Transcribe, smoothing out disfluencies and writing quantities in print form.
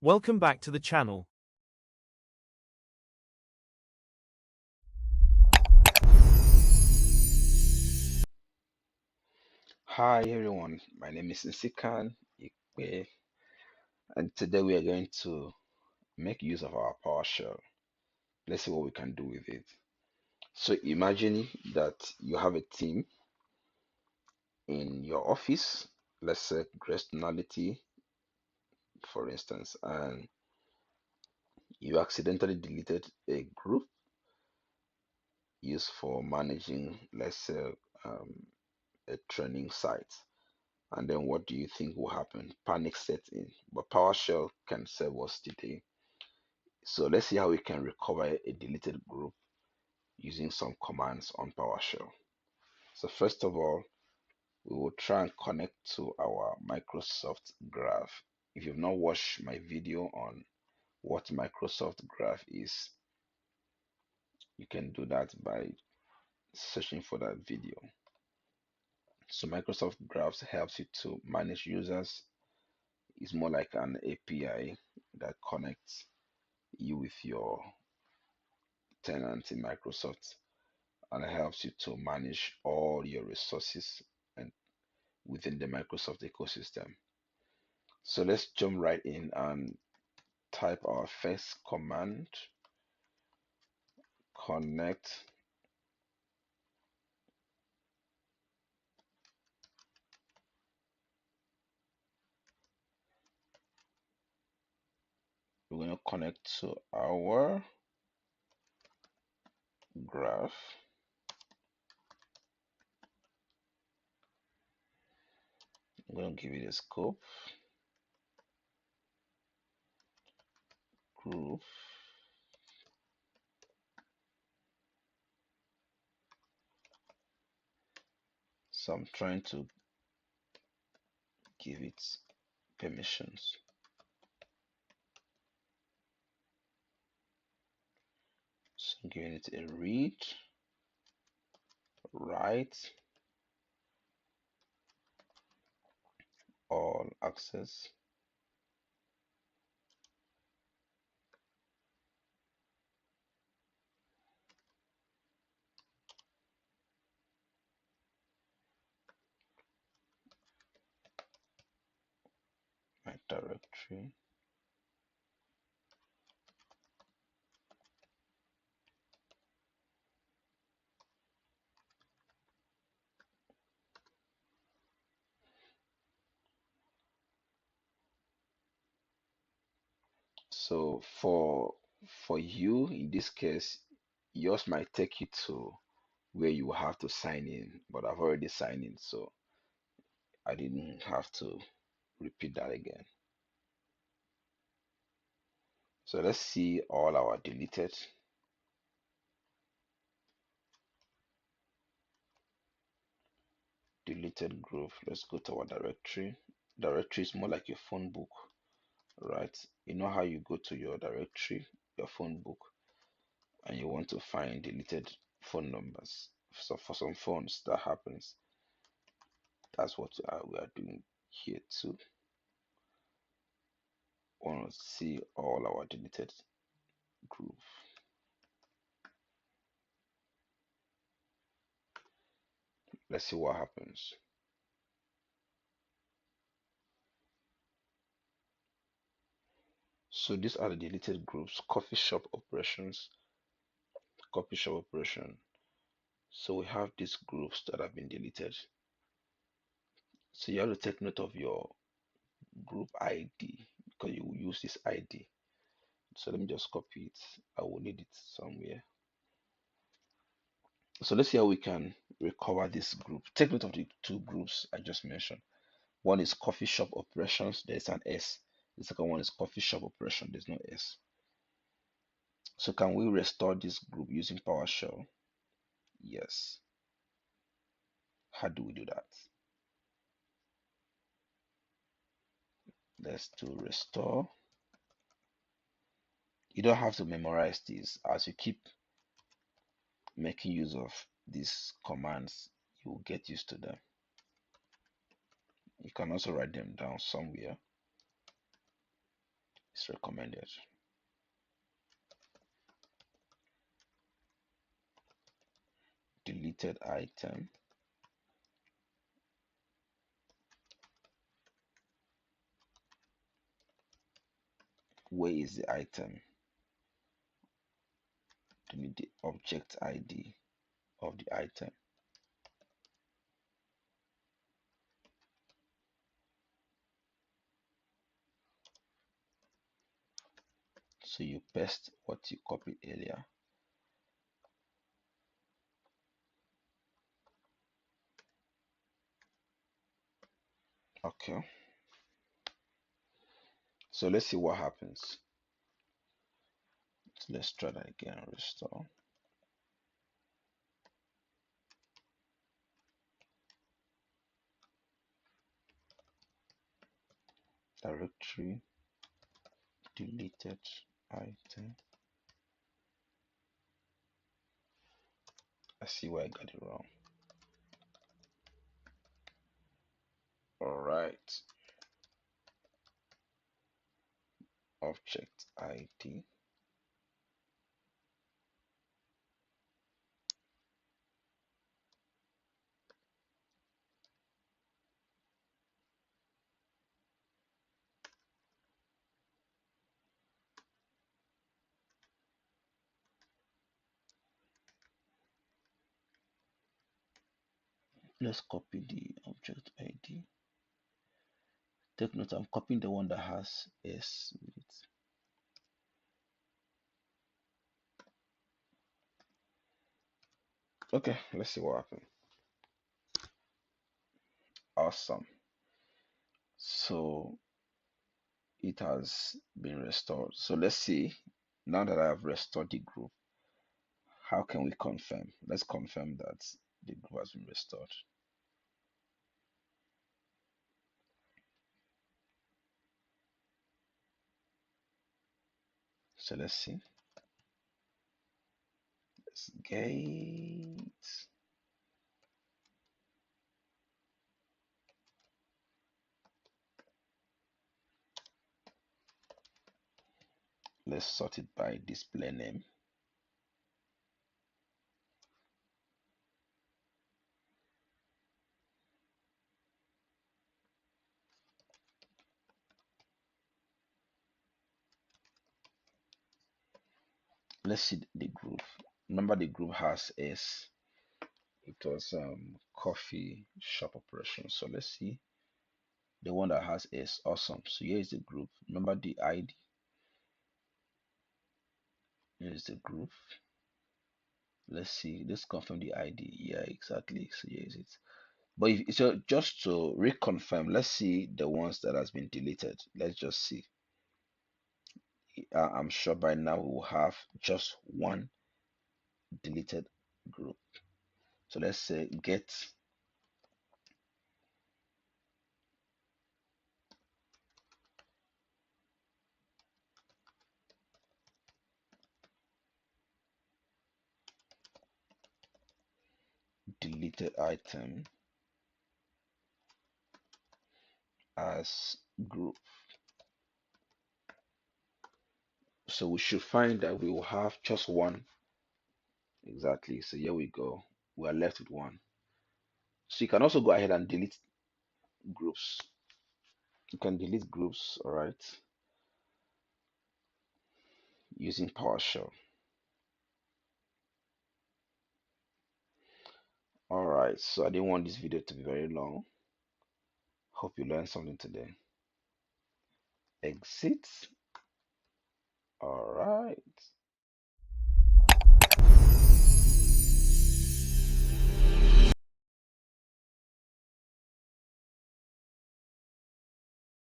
Welcome back to the channel. Hi everyone, my name is Nsikan Ikpe, and today we are going to make use of our PowerShell. Let's see what we can do with it. So imagine that you have a team in your office, let's say Gracetonality, for instance, and you accidentally deleted a group used for managing, let's say, um, a training site. And then what do you think will happen? Panic sets in, but PowerShell can save us today. So let's see how we can recover a deleted group using some commands on PowerShell. So first of all, we will try and connect to our Microsoft Graph. If you've not watched my video on what Microsoft Graph is, you can do that by searching for that video. So Microsoft Graphs helps you to manage users. It's more like an API that connects you with your tenant in Microsoft, and it helps you to manage all your resources and within the Microsoft ecosystem. So let's jump right in and type our first command, connect. We're going to connect to our graph. I'm going to give it a scope, group. So I'm trying to give it permissions. So I'm giving it a read, write, all access. My directory. So for you in this case, yours might take you to where you have to sign in, but I've already signed in, so I didn't have to repeat that again. So let's see all our deleted group. Let's go to our directory. Directory is more like your phone book, right? You know how you go to your directory, your phone book, and you want to find deleted phone numbers. So for some phones that happens. That's what we are doing here too. Want to see all our deleted group. Let's see what happens. So these are the deleted groups: coffee shop operations, coffee shop operation. So we have these groups that have been deleted. So you have to take note of your group ID because you will use this ID. So let me just copy it. I will need it somewhere. So let's see how we can recover this group. Take note of the two groups I just mentioned. One is coffee shop operations, there's an S. The second one is coffee shop operation, there's no S. So can we restore this group using PowerShell? Yes. How do we do that? Let's do restore. You don't have to memorize these. As you keep making use of these commands, you will get used to them. You can also write them down somewhere. It's recommended. Deleted item. Where is the item? You need the object ID of the item. So you paste what you copied earlier. Okay. So let's see what happens. So let's try that again. Restore. Directory. Deleted item. I see where I got it wrong. All right. Object ID. Let's copy the object ID. Take note, I'm copying the one that has S with it. Okay, let's see what happens. Awesome. So it has been restored. So let's see, now that I have restored the group, how can we confirm? Let's confirm that the group has been restored. So let's see. Let's get. Let's sort it by display name. Let's see the group. Remember the group has S. It was coffee shop operation. So let's see the one that has S. Awesome. So here is the group. Remember the ID. Here is the group. Let's see. Let's confirm the ID. Yeah, exactly. So here is it. But if, so just to reconfirm, let's see the ones that has been deleted. Let's just see. I'm sure by now we will have just one deleted group. So let's say get deleted item as group. So we should find that we will have just one. Exactly. So here we go. We are left with one. So you can also go ahead and delete groups. You can delete groups, all right, using PowerShell. All right. So I didn't want this video to be very long. Hope you learned something today. Exit. All right.